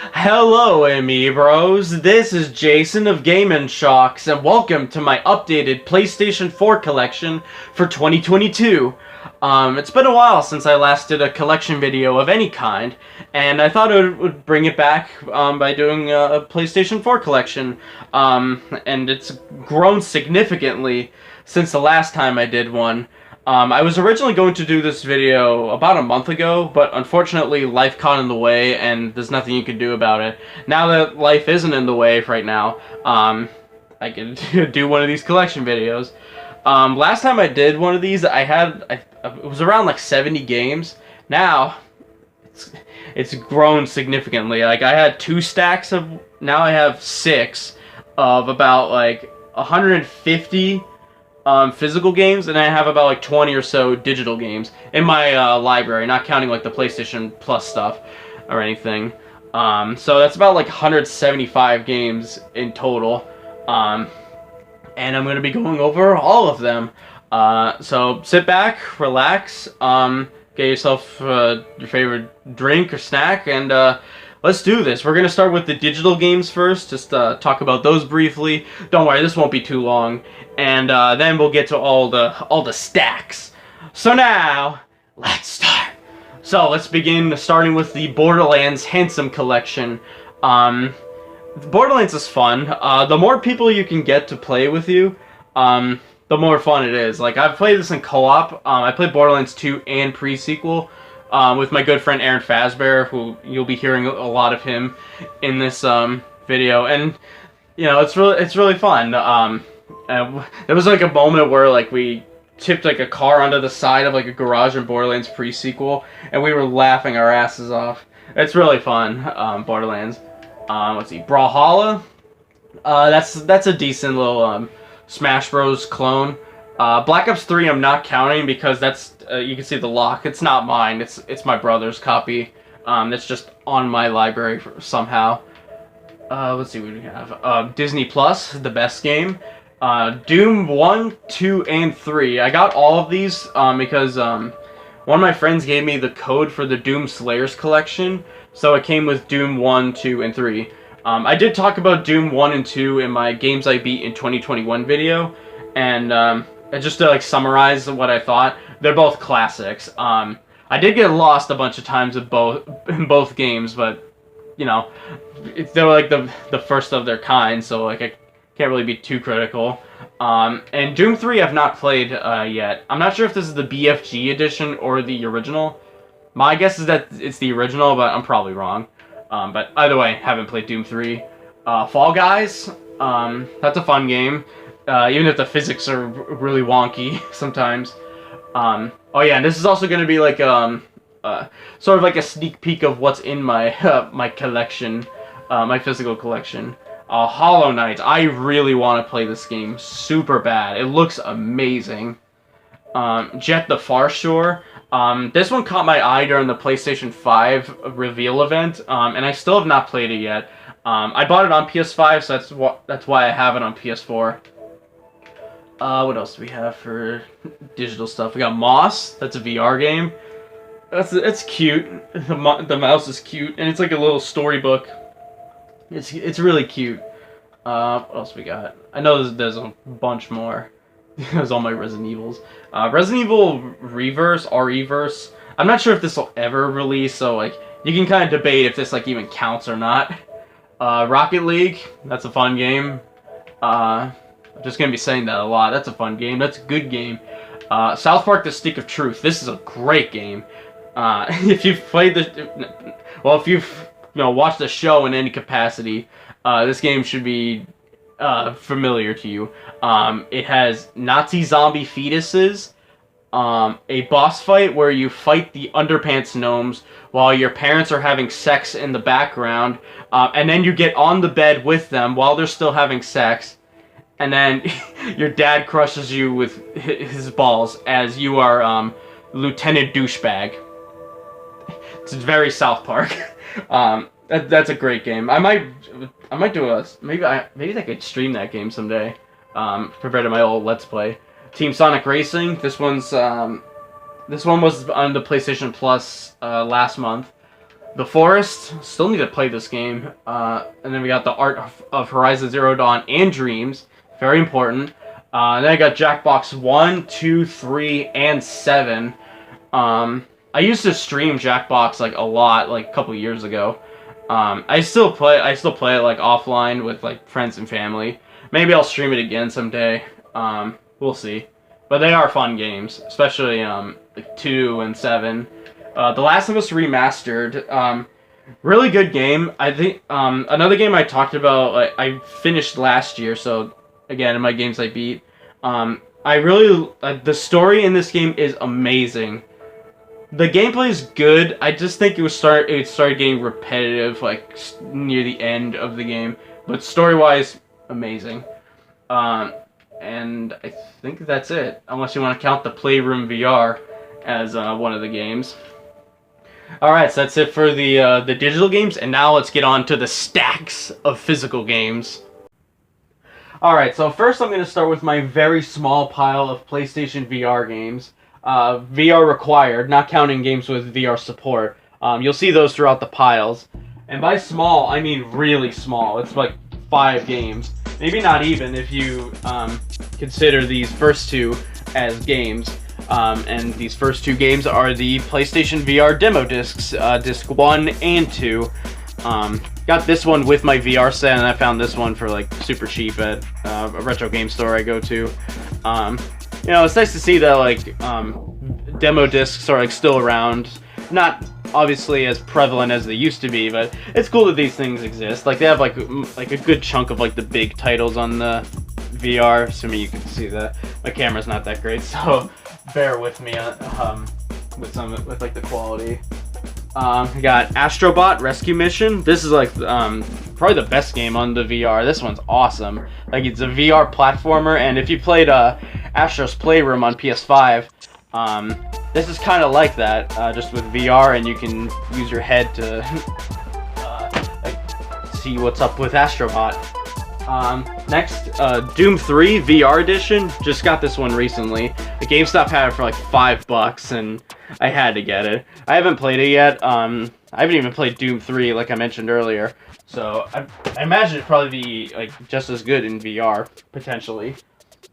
Hello, amiibros. This is Jason of Game & Shocks, and welcome to my updated PlayStation 4 collection for 2022. It's been a while since I last did a collection video of any kind, and I thought I would bring it back by doing a PlayStation 4 collection. And it's grown significantly since the last time I did one. I was originally going to do this video about a month ago, but unfortunately life caught in the way and there's nothing you can do about it. Now that life isn't in the way right now, I can do one of these collection videos. Last time I did one of these, it was around like 70 games. Now, it's grown significantly. Like, I had 2 stacks of, now I have 6 of about like 150 physical games, and I have about like 20 or so digital games in my library, not counting like the PlayStation Plus stuff or anything. So that's about like 175 games in total, and I'm going to be going over all of them. So sit back, relax, get yourself your favorite drink or snack, and let's do this. We're going to start with the digital games first, just talk about those briefly. Don't worry, this won't be too long. And then we'll get to all the stacks. So now, let's start. So let's begin starting with the Borderlands Handsome Collection. Borderlands is fun. The more people you can get to play with you, the more fun it is. Like, I've played this in co-op. I played Borderlands 2 and pre-sequel with my good friend Aaron Fazbear, who you'll be hearing a lot of him in this video. And you know, it's really fun. There was like a moment where like we tipped like a car onto the side of like a garage in Borderlands pre-sequel, and we were laughing our asses off. It's really fun, Borderlands. Let's see, Brawlhalla. That's a decent little Smash Bros. Clone. Black Ops 3 I'm not counting because that's you can see the lock. It's not mine. It's my brother's copy. It's just on my library somehow. Let's see what we have. Disney Plus, the best game. Doom 1, 2, and 3. I got all of these because one of my friends gave me the code for the Doom Slayers collection, so it came with Doom 1, 2, and 3. I did talk about Doom 1 and 2 in my Games I Beat in 2021 video, and just to like summarize what I thought, they're both classics. I did get lost a bunch of times in both games, but you know, they're like the first of their kind, so like I can't really be too critical. And Doom 3 I've not played yet. I'm not sure if this is the BFG edition or the original. My guess is that it's the original, but I'm probably wrong. But either way, haven't played Doom 3. Fall Guys, that's a fun game, even if the physics are really wonky sometimes. Oh yeah, and this is also going to be like sort of like a sneak peek of what's in my my collection, my physical collection. Hollow Knight. I really want to play this game super bad. It looks amazing. Jet the Far Shore. This one caught my eye during the PlayStation 5 reveal event, and I still have not played it yet. I bought it on PS5, so that's why I have it on PS4. What else do we have for digital stuff? We got Moss. That's a VR game. It's cute. The mouse is cute, and it's like a little storybook. It's really cute. What else we got? I know there's a bunch more. There's all my Resident Evils. Resident Evil Reverse. I'm not sure if this will ever release, so like you can kind of debate if this like even counts or not. Rocket League. That's a fun game. I'm just gonna be saying that a lot. That's a fun game. That's a good game. South Park: The Stick of Truth. This is a great game. If you've played if you've watch the show in any capacity, this game should be familiar to you. It has Nazi zombie fetuses, a boss fight where you fight the underpants gnomes while your parents are having sex in the background, and then you get on the bed with them while they're still having sex, and then your dad crushes you with his balls as you are Lieutenant Douchebag. It's very South Park. That's a great game. I might do maybe I could stream that game someday. Compared to my old Let's Play. Team Sonic Racing. This one was on the PlayStation Plus last month. The Forest, still need to play this game. And then we got the Art of Horizon Zero Dawn and Dreams, very important. Then I got Jackbox 1, 2, 3, and 7. I used to stream Jackbox like a lot, like a couple years ago. I still play it like offline with like friends and family. Maybe I'll stream it again someday. We'll see. But they are fun games, especially like 2 and 7. The Last of Us Remastered, really good game. I think another game I talked about, like, I finished last year, so again, in my games I beat. I really the story in this game is amazing. The gameplay is good. I just think it started getting repetitive, like near the end of the game. But story-wise, amazing. And I think that's it, unless you want to count the Playroom VR as one of the games. Alright, so that's it for the digital games, and now let's get on to the stacks of physical games. Alright, so first I'm going to start with my very small pile of PlayStation VR games. VR required, not counting games with VR support. You'll see those throughout the piles. And by small, I mean really small. It's like 5 games. Maybe not even if you consider these first 2 as games. And these first 2 games are the PlayStation VR demo discs, disc 1 and 2. Got this one with my VR set, and I found this one for like super cheap at a retro game store I go to. You know, it's nice to see that like demo discs are like still around. Not obviously as prevalent as they used to be, but it's cool that these things exist. Like they have like a good chunk of like the big titles on the VR. Assuming you can see that. My camera's not that great, so bear with me with like the quality. We got Astrobot Rescue Mission. This is like probably the best game on the VR. This one's awesome. Like it's a VR platformer, and if you played Astro's Playroom on PS5, this is kind of like that, just with VR, and you can use your head to like see what's up with Astrobot. Next, Doom 3 VR Edition. Just got this one recently. The GameStop had it for like $5, and I had to get it. I haven't played it yet. I haven't even played Doom 3 like I mentioned earlier. So I imagine it'd probably be like just as good in VR, potentially.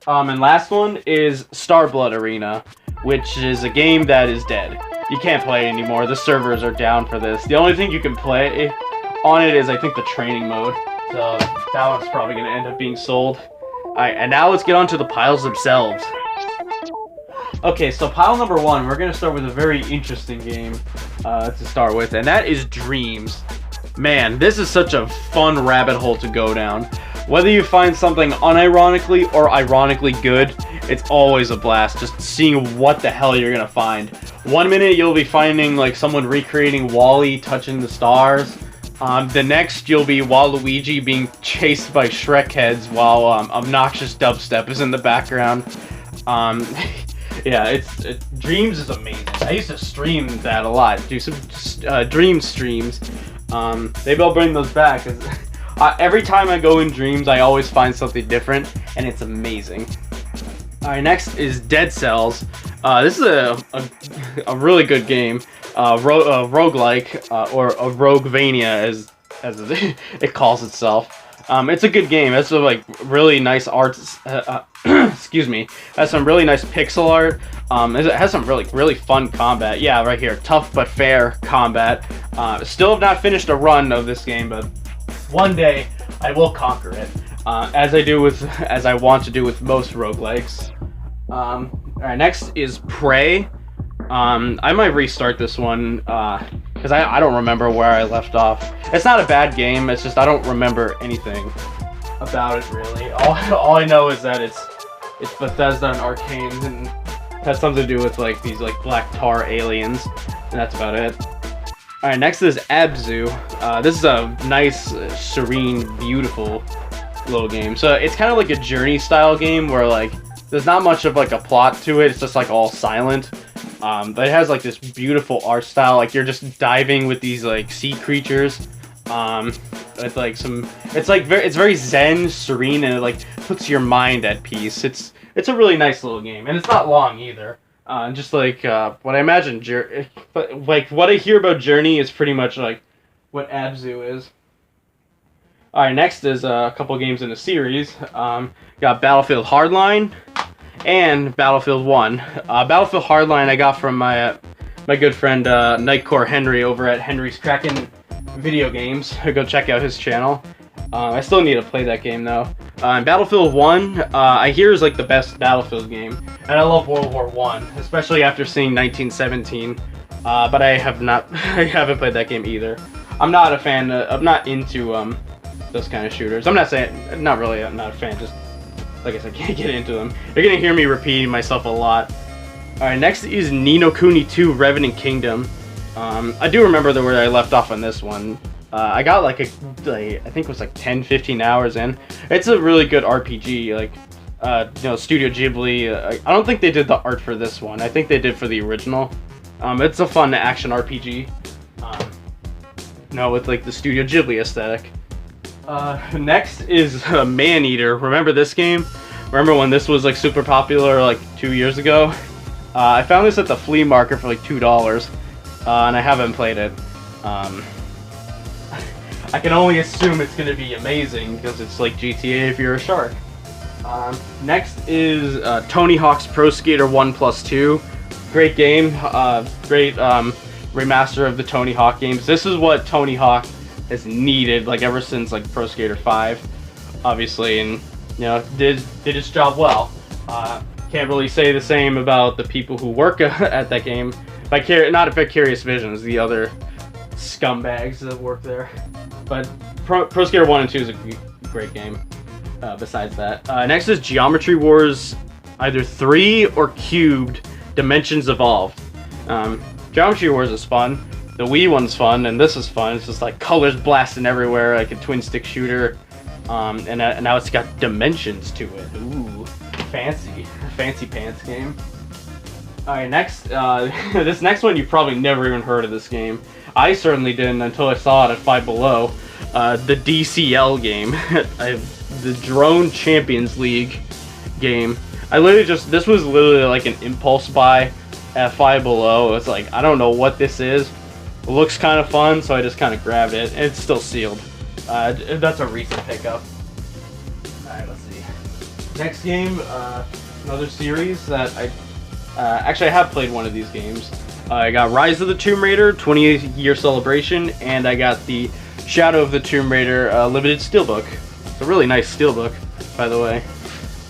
And last one is Starblood Arena, which is a game that is dead. You can't play it anymore. The servers are down for this. The only thing you can play on it is, I think, the training mode. So that one's probably going to end up being sold. Alright, and now let's get on to the piles themselves. Okay, so pile number 1, we're going to start with a very interesting game to start with, and that is Dreams. Man, this is such a fun rabbit hole to go down. Whether you find something unironically or ironically good, it's always a blast just seeing what the hell you're going to find. One minute you'll be finding like someone recreating WALL-E touching the stars. The next, you'll be Waluigi being chased by Shrek heads while obnoxious dubstep is in the background. Yeah, Dreams is amazing. I used to stream that a lot, do some Dream streams. Maybe I'll bring those back, 'cause every time I go in Dreams, I always find something different, and it's amazing. Alright, next is Dead Cells. This is a really good game. Roguelike, or a Roguevania as it calls itself. It's a good game. It's like really nice art. Excuse me. It has some really nice pixel art. It has some really fun combat. Yeah, right here, tough but fair combat. Still have not finished a run of this game, but one day I will conquer it. As I want to do with most roguelikes. Alright, next is Prey. I might restart this one, because I don't remember where I left off. It's not a bad game, it's just I don't remember anything about it, really. All I know is that it's Bethesda and Arcane, and it has something to do with, like, these, like, black tar aliens, and that's about it. Alright, next is Abzu. This is a nice, serene, beautiful little game. So it's kind of like a Journey-style game where, like, there's not much of, like, a plot to it, it's just, like, all silent. But it has like this beautiful art style, like you're just diving with these like sea creatures. It's like it's very zen, serene, and it like puts your mind at peace. It's a really nice little game, and it's not long either. Just like what I imagine, like what I hear about Journey is pretty much like what Abzu is. All right, next is a couple games in the series. Got Battlefield Hardline and Battlefield 1. Battlefield Hardline I got from my good friend Nightcore Henry over at Henry's Kraken Video Games. Go check out his channel. I still need to play that game though. Battlefield 1, I hear is like the best Battlefield game, and I love World War I, especially after seeing 1917. But I haven't played that game either. I'm not a fan. I'm not into those kind of shooters. I'm not saying, not really. I'm not a fan. Just like I said, can't get into them. You're gonna hear me repeating myself a lot. All right, next is Ni no Kuni 2: Revenant Kingdom. I do remember where I left off on this one. I got like I think it was like 10-15 hours in. It's a really good RPG, like you know, Studio Ghibli. I don't think they did the art for this one. I think they did for the original. It's a fun action RPG. No, with like the Studio Ghibli aesthetic. Next is Maneater. Remember this game? Remember when this was like super popular like 2 years ago? I found this at the flea market for like $2, and I haven't played it. I can only assume it's going to be amazing because it's like GTA if you're a shark. Next is Tony Hawk's Pro Skater 1+2. Great game. Great remaster of the Tony Hawk games. This is what Tony Hawk has needed like ever since like Pro Skater 5, obviously, and you know did its job well. Can't really say the same about the people who work at that game. Not Vicarious Visions, the other scumbags that work there. But Pro Skater 1 and 2 is a great game. Besides that, next is Geometry Wars, either 3 or Cubed Dimensions Evolved. Geometry Wars is fun. The Wii one's fun, and this is fun. It's just like colors blasting everywhere, like a twin stick shooter. And now it's got dimensions to it. Ooh, fancy pants game. All right, next, this next one you probably never even heard of this game. I certainly didn't until I saw it at Five Below. The DCL game, the Drone Champions League game. This was literally like an impulse buy at Five Below. It's like, I don't know what this is. It looks kind of fun, so I just kind of grabbed it. And it's still sealed. That's a recent pickup. Alright, let's see. Next game, another series that actually I have played one of these games. I got Rise of the Tomb Raider 20th year celebration, and I got the Shadow of the Tomb Raider limited steelbook. It's a really nice steelbook, by the way.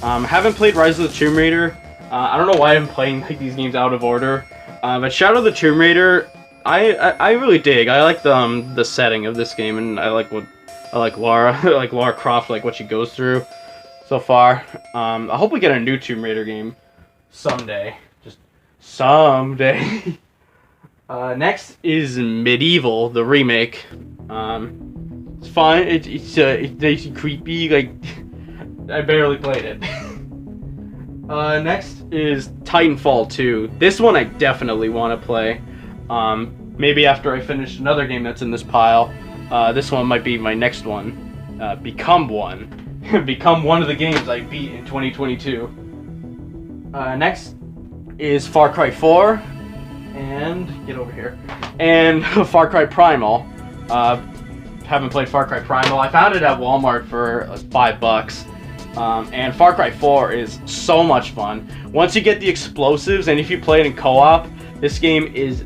Haven't played Rise of the Tomb Raider. I don't know why I'm playing like these games out of order. But Shadow of the Tomb Raider, I really dig. I like the setting of this game, and I like Lara, like Lara Croft, like what she goes through so far. I hope we get a new Tomb Raider game someday. Just someday. Next is Medieval, the remake. It's fun. It's creepy. Like I barely played it. Next is Titanfall 2. This one I definitely want to play. Maybe after I finish another game that's in this pile. This one might be my next one. Become One. Become one of the games I beat in 2022. Next is Far Cry 4. And get over here. And Far Cry Primal. Haven't played Far Cry Primal. I found it at Walmart for $5. And Far Cry 4 is so much fun. Once you get the explosives, and if you play it in co-op, this game is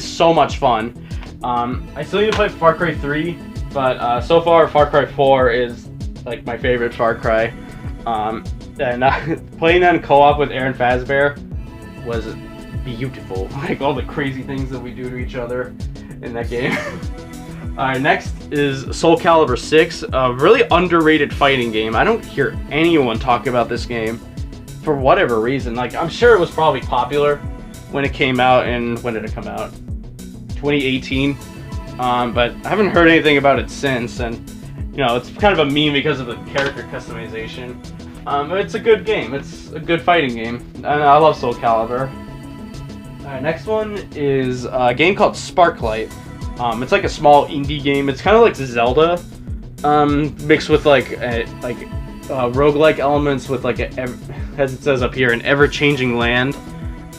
so much fun. I still need to play Far Cry 3, but so far Far Cry 4 is like my favorite Far Cry. And playing that in co-op with Aaron Fazbear was beautiful. Like all the crazy things that we do to each other in that game. Alright, next is Soul Calibur 6, a really underrated fighting game. I don't hear anyone talk about this game for whatever reason. Like, I'm sure it was probably popular when it came out, and when did it come out? 2018. But I haven't heard anything about it since, and you know, it's kind of a meme because of the character customization. It's a good game. It's a good fighting game, and I love Soul Calibur. Alright, next one is a game called Sparklight. It's like a small indie game. It's kind of like Zelda, mixed with like roguelike elements with like as it says up here, an ever-changing land.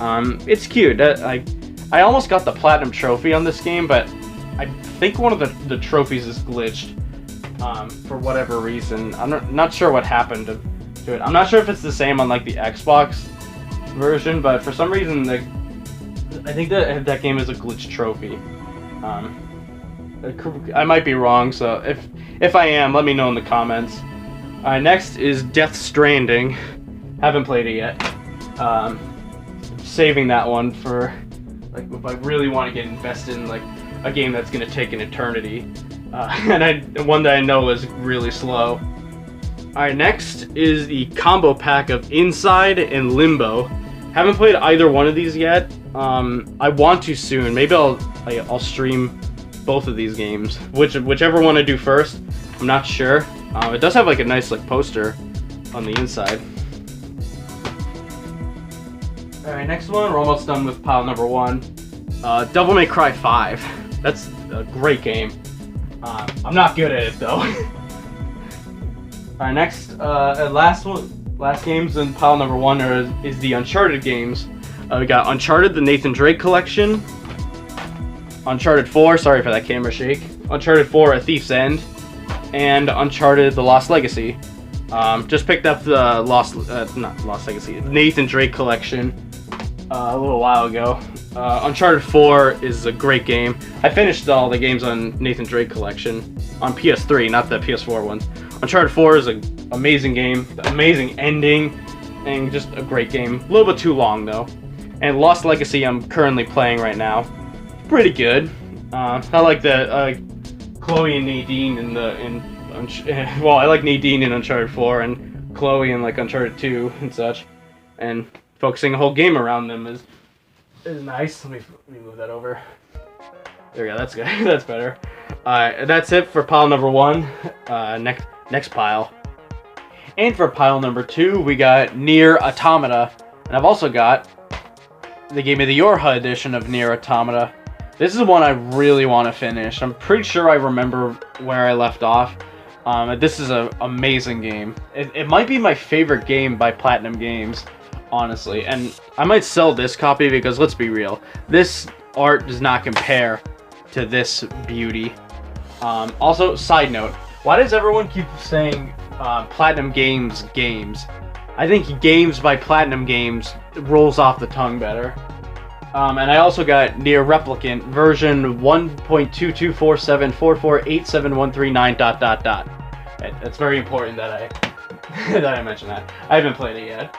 It's cute. I almost got the platinum trophy on this game, but I think one of the trophies is glitched for whatever reason. I'm not sure what happened to it. I'm not sure if it's the same on like the Xbox version, but for some reason I think that game is a glitched trophy. I might be wrong, so if I am, let me know in the comments. Next is Death Stranding. Haven't played it yet. Saving that one for like if I really want to get invested in like a game that's gonna take an eternity, and one that I know is really slow. Alright, next is the combo pack of Inside and Limbo. Haven't played either one of these yet. I want to soon. Maybe I'll stream both of these games. Whichever one I do first, I'm not sure. It does have like a nice like poster on the inside. Alright, next one. We're almost done with pile number 1. Devil May Cry 5. That's a great game. I'm not good at it though. Alright, next, last games in pile number 1 is the Uncharted games. We got Uncharted, the Nathan Drake Collection. Uncharted 4, sorry for that camera shake. Uncharted 4, A Thief's End. And Uncharted, The Lost Legacy. Just picked up the not Lost Legacy, Nathan Drake Collection a little while ago. Uncharted 4 is a great game. I finished all the games on Nathan Drake Collection on PS3, not the PS4 ones. Uncharted 4 is an amazing game, amazing ending, and just a great game. A little bit too long though. And Lost Legacy I'm currently playing right now. Pretty good. I like the Chloe and Nadine well, I like Nadine in Uncharted 4 and Chloe in like Uncharted 2 and such. And focusing the whole game around them is nice. Let me move that over. There we go. That's good. That's better. That's it for pile number 1. Next pile. And for pile number 2, we got Nier Automata, and I've also got the Game of the Year edition of Nier Automata. This is one I really want to finish. I'm pretty sure I remember where I left off. This is an amazing game. It might be my favorite game by Platinum Games, honestly. And I might sell this copy because, let's be real, this art does not compare to this beauty. Also, side note, why does everyone keep saying Platinum Games games? I think games by Platinum Games rolls off the tongue better. And I also got Nier Replicant version 1.22474487139 ... It's very important that I mention that. I haven't played it yet.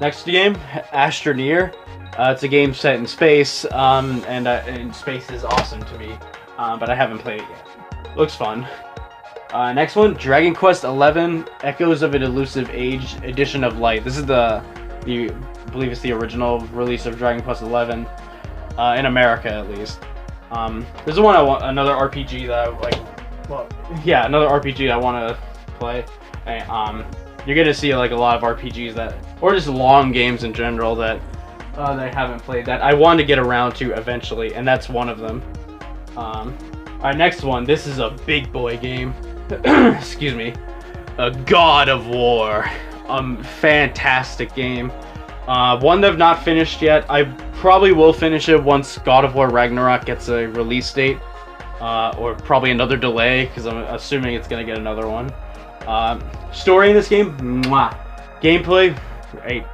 Next game, Astroneer. It's a game set in space, and space is awesome to me, but I haven't played it yet. Looks fun. Next one, Dragon Quest XI: Echoes of an Elusive Age Edition of Light. This is I believe it's the original release of Dragon Quest XI, in America at least. This is one I want, another RPG that I like. Well, yeah, another RPG I want to play. You're gonna see like a lot of RPGs or just long games in general that I haven't played that I want to get around to eventually, and that's one of them. Our next one, this is a big boy game. Excuse me. God of War. Fantastic game. One that I've not finished yet. I probably will finish it once God of War Ragnarok gets a release date. Or probably another delay, because I'm assuming it's going to get another one. Story in this game, mwah. Gameplay,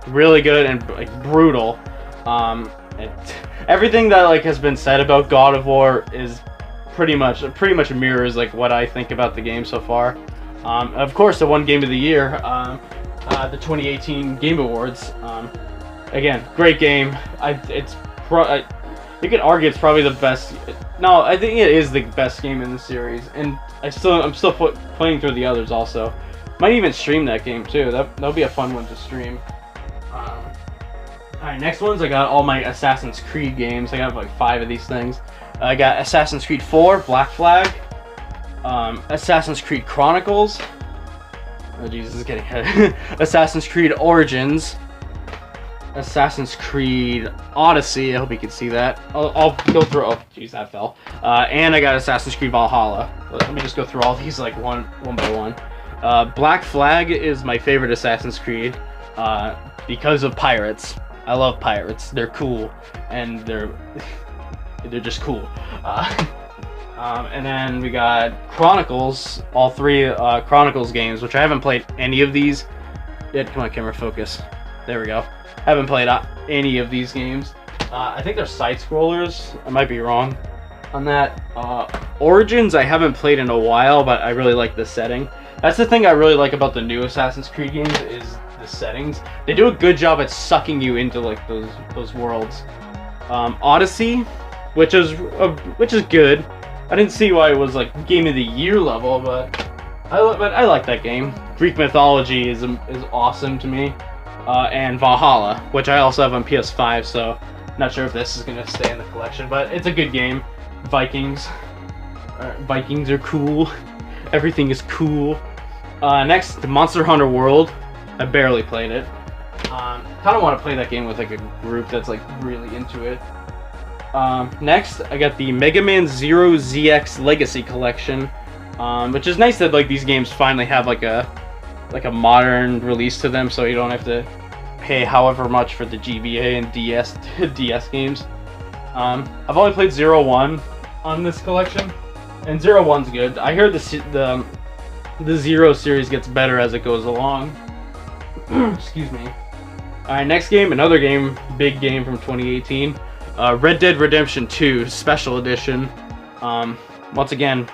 really good and like, brutal. Everything that like has been said about God of War is pretty much mirrors like what I think about the game so far. Of course, the one Game of the Year, the 2018 Game Awards. Again, great game. You could argue it's probably the best. No, I think it is the best game in the series, and I'm still playing through the others also. Might even stream that game too. That'll be a fun one to stream. Alright, next ones, I got all my Assassin's Creed games. I got like 5 of these things. I got Assassin's Creed 4, Black Flag, Assassin's Creed Chronicles. Oh Jesus, is getting ahead. Assassin's Creed Origins, Assassin's Creed Odyssey. I hope you can see that. I'll go through. Oh, jeez, that fell. And I got Assassin's Creed Valhalla. Let me just go through all these like one by one. Black Flag is my favorite Assassin's Creed because of pirates. I love pirates. They're cool, and they're just cool. And then we got Chronicles, all 3 Chronicles games, which I haven't played any of these yet. Come on, camera, focus. There we go. Haven't played any of these games. I think they're side-scrollers. I might be wrong on that. Origins I haven't played in a while, but I really like the setting. That's the thing I really like about the new Assassin's Creed games is the settings. They do a good job at sucking you into like those worlds. Odyssey, which is good. I didn't see why it was like Game of the Year level, but I like that game. Greek mythology is awesome to me. And Valhalla, which I also have on PS5, so not sure if this is gonna stay in the collection, but it's a good game. Vikings are cool. Everything is cool. Next, Monster Hunter World. I barely played it. Kind of want to play that game with like a group that's like really into it. Next, I got the Mega Man Zero ZX Legacy Collection, which is nice that like these games finally have like a modern release to them, so you don't have to pay however much for the GBA and DS games. I've only played 01 on this collection, and 01's good. I heard the Zero series gets better as it goes along. Excuse me. Alright, next game, another game, big game from 2018. Red Dead Redemption 2 Special Edition. Once again,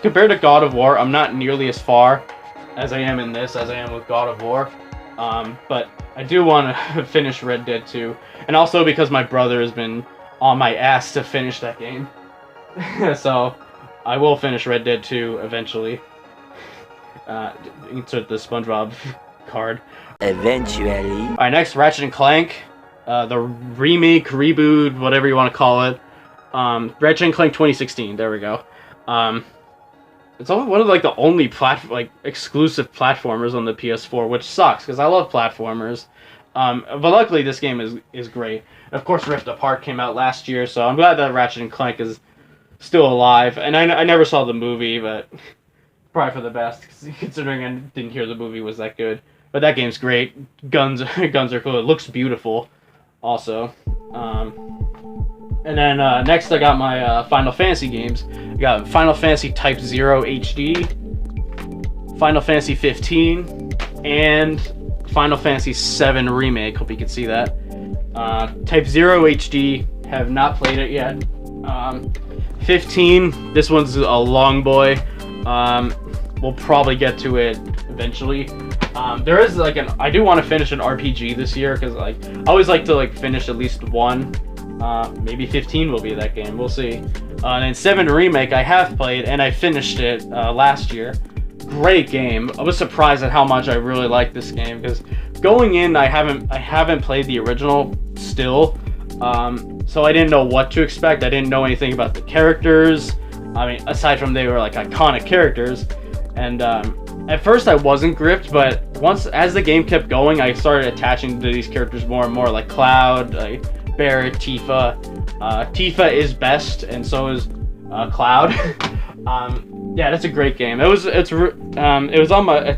compared to God of War, I'm not nearly as far as I am in this as I am with God of War. But I do want to finish Red Dead 2, and also because my brother has been on my ass to finish that game. So I will finish Red Dead 2 eventually. Insert the SpongeBob card. Eventually. Alright, next, Ratchet and Clank. The remake, reboot, whatever you want to call it. Ratchet and Clank 2016. There we go. It's one of like the only exclusive platformers on the PS4, which sucks because I love platformers. But luckily this game is great. Of course, Rift Apart came out last year, so I'm glad that Ratchet and Clank is still alive. And I never saw the movie, but probably for the best, considering I didn't hear the movie was that good. But that game's great. Guns are cool. It looks beautiful, also. And then next I got my Final Fantasy games. I got Final Fantasy Type 0 HD, Final Fantasy 15, and Final Fantasy 7 Remake. Hope you can see that. Type 0 HD, have not played it yet. 15, this one's a long boy. We'll probably get to it eventually. There is like I do want to finish an RPG this year because like I always like to like finish at least one. Maybe 15 will be that game. We'll see. And then 7 Remake I have played and I finished it last year. Great game. I was surprised at how much I really liked this game because going in I haven't played the original still. So I didn't know what to expect. I didn't know anything about the characters. I mean, aside from they were like iconic characters. And at first I wasn't gripped, but as the game kept going, I started attaching to these characters more and more, like Cloud, like Barret, Tifa. Tifa is best, and so is Cloud. Yeah, that's a great game. It's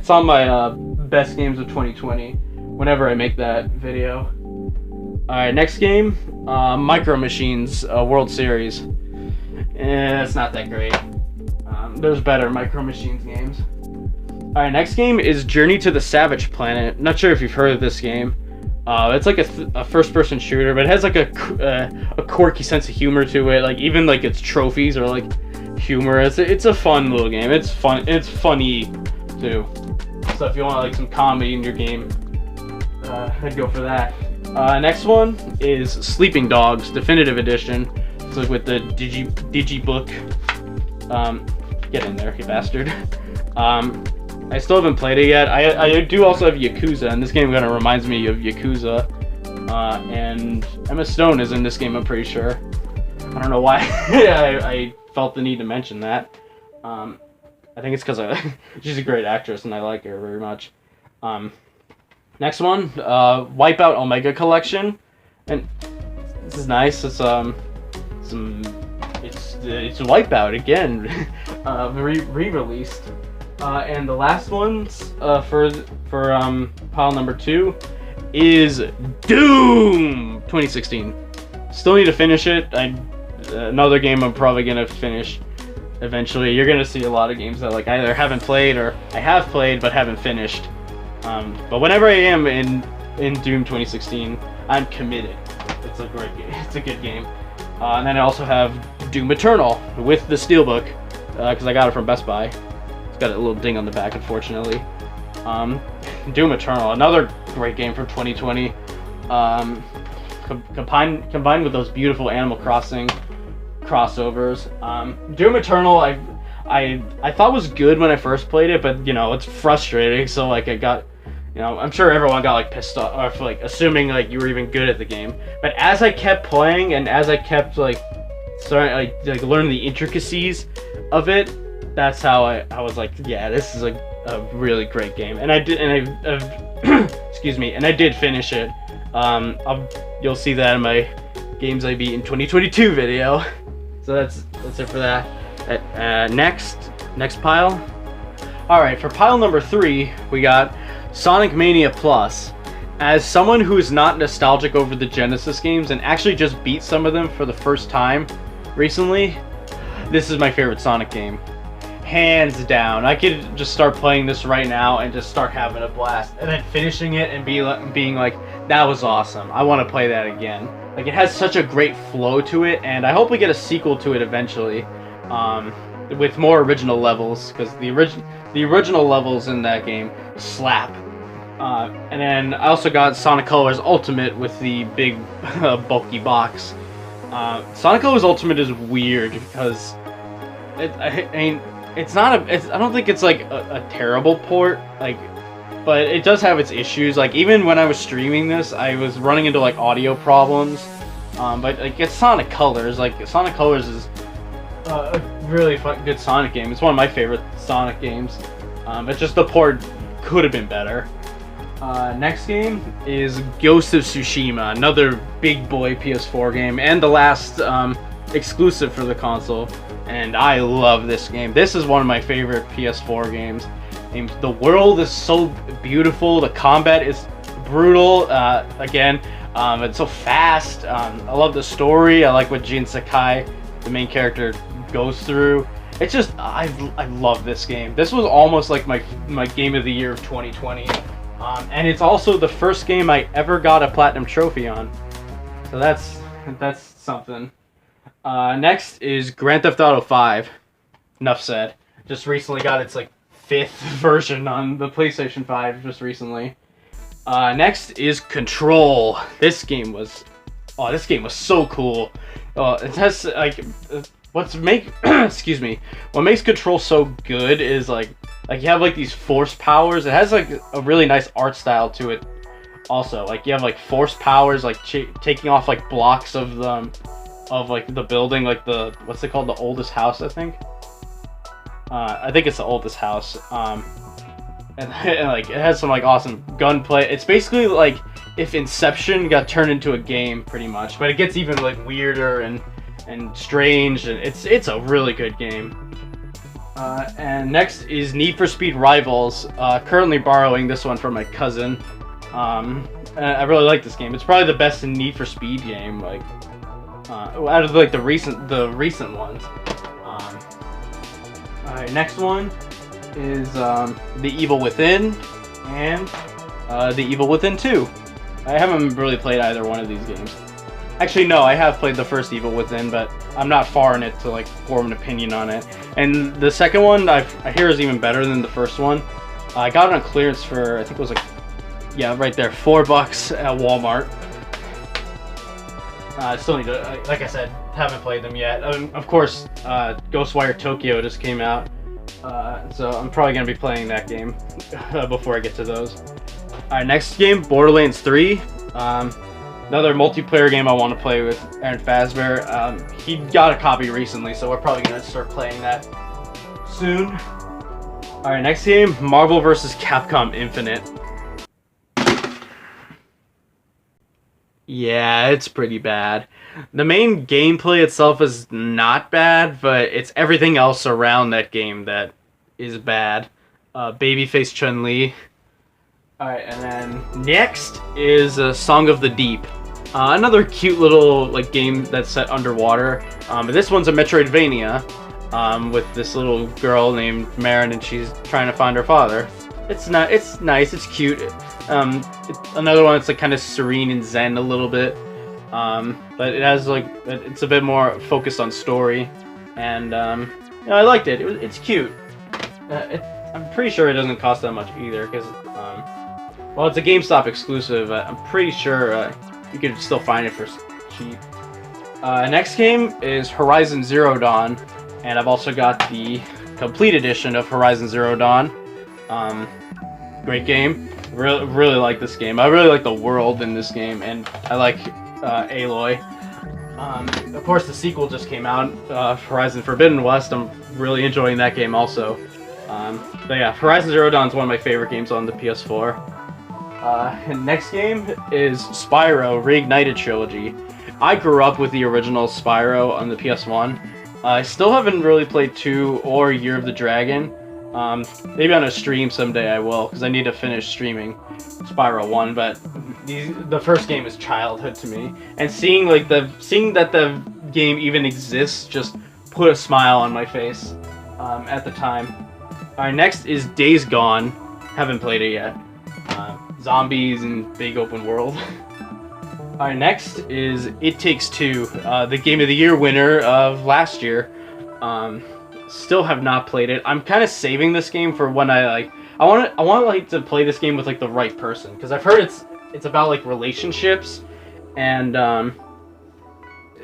on my best games of 2020. Whenever I make that video. All right, next game, Micro Machines World Series. It's not that great. There's better Micro Machines games. Alright, next game is Journey to the Savage Planet. Not sure if you've heard of this game. It's like a first-person shooter, but it has like a quirky sense of humor to it. Like even like its trophies are like humorous. It's a fun little game. It's fun. It's funny too. So if you want like some comedy in your game, I'd go for that. Next one is Sleeping Dogs Definitive Edition. It's like with the digibook. Get in there, you bastard. I still haven't played it yet. I do also have Yakuza, and this game kind of reminds me of Yakuza. And Emma Stone is in this game, I'm pretty sure. I don't know why I felt the need to mention that. I think it's because she's a great actress, and I like her very much. Next one, Wipeout Omega Collection. And this is nice. It's it's Wipeout again, re-released. And the last ones for pile number 2 is Doom 2016. Still need to finish it. Another game I'm probably gonna finish eventually. You're gonna see a lot of games that like I either haven't played or I have played but haven't finished. But whenever I am in Doom 2016, I'm committed. It's a great game. It's a good game. And then I also have Doom Eternal with the Steelbook because I got it from Best Buy. It's got a little ding on the back, unfortunately. Doom Eternal, another great game from 2020. Combined with those beautiful Animal Crossing crossovers. Doom Eternal, I thought was good when I first played it, but you know it's frustrating. So like I got, you know, I'm sure everyone got like pissed off, like assuming like you were even good at the game. But as I kept playing and as I kept like starting like learn the intricacies of it, that's how I was like, yeah, this is a really great game. And I did, and I excuse me, and I did finish it. You'll see that in my games I beat in 2022 video. So that's it for that. Next pile. All right, for pile number 3, we got Sonic Mania Plus. As someone who is not nostalgic over the Genesis games and actually just beat some of them for the first time recently, this is my favorite Sonic game. Hands down. I could just start playing this right now and just start having a blast. And then finishing it and being like, that was awesome. I want to play that again. Like, it has such a great flow to it, and I hope we get a sequel to it eventually. With more original levels, because the original levels in that game slap. And then I also got Sonic Colors Ultimate with the big bulky box. Sonic Colors Ultimate is weird because I don't think it's like a terrible port, like, but it does have its issues. Like even when I was streaming this, I was running into like audio problems. But like it's Sonic Colors. Like Sonic Colors is a really good Sonic game. It's one of my favorite Sonic games. But just the port could have been better. Next game is Ghost of Tsushima, another big boy PS4 game, and the last exclusive for the console. And I love this game. This is one of my favorite PS4 games. The world is so beautiful. The combat is brutal. Again, it's so fast. I love the story. I like what Jin Sakai, the main character, goes through. It's just, I love this game. This was almost like my game of the year of 2020. And it's also the first game I ever got a platinum trophy on. So that's something. Next is Grand Theft Auto 5. Enough said. Just recently got its like 5th version on the PlayStation 5 just recently. Next is Control. This game was so cool. It has like excuse me. What makes Control so good is like you have like these force powers. It has like a really nice art style to it. Also, like you have like force powers, like taking off like blocks of them. Of like the building, like the what's it called, the oldest house, I think it's the oldest house. And like it has some like awesome gunplay. It's basically like if Inception got turned into a game pretty much, but it gets even like weirder and strange, and it's a really good game. And next is Need for Speed Rivals. Currently borrowing this one from my cousin. I really like this game. It's probably the best Need for Speed game, like out of like the recent ones. Alright, next one is The Evil Within and The Evil Within 2. I haven't really played either one of these games. Actually, no, I have played the first Evil Within, but I'm not far in it to like form an opinion on it. And the second one I hear is even better than the first one. I got it on clearance for, I think it was like, yeah, right there, $4 at Walmart. I still need to, like I said, haven't played them yet. Of course, Ghostwire Tokyo just came out, so I'm probably going to be playing that game before I get to those. Alright, next game, Borderlands 3. Another multiplayer game I want to play with Aaron Fazbear. He got a copy recently, so we're probably going to start playing that soon. Alright, next game, Marvel vs. Capcom Infinite. Yeah, it's pretty bad. The main gameplay itself is not bad, but it's everything else around that game that is bad. Babyface Chun-Li. Alright, and then next is Song of the Deep. Another cute little like game that's set underwater. This one's a Metroidvania with this little girl named Marin, and she's trying to find her father. It's nice, it's cute. Another one that's like kind of serene and zen a little bit. But it has like it's a bit more focused on story, and you know, I liked it. It's cute. I'm pretty sure it doesn't cost that much either, because well, it's a GameStop exclusive. I'm pretty sure you can still find it for cheap. Next game is Horizon Zero Dawn, and I've also got the complete edition of Horizon Zero Dawn. Great game. Really like this game. I really like the world in this game, and I like Aloy. Of course, the sequel just came out, Horizon Forbidden West. I'm really enjoying that game also. But yeah, Horizon Zero Dawn is one of my favorite games on the PS4. And next game is Spyro Reignited Trilogy. I grew up with the original Spyro on the PS1. I still haven't really played 2 or Year of the Dragon. Maybe on a stream someday I will, because I need to finish streaming Spyro 1, but the first game is childhood to me. And seeing that the game even exists just put a smile on my face at the time. Alright, next is Days Gone. Haven't played it yet. Zombies and big open world. Alright, next is It Takes Two, the Game of the Year winner of last year. Still have not played it. I'm kind of saving this game for when I want to play this game with like the right person, because I've heard it's about like relationships, and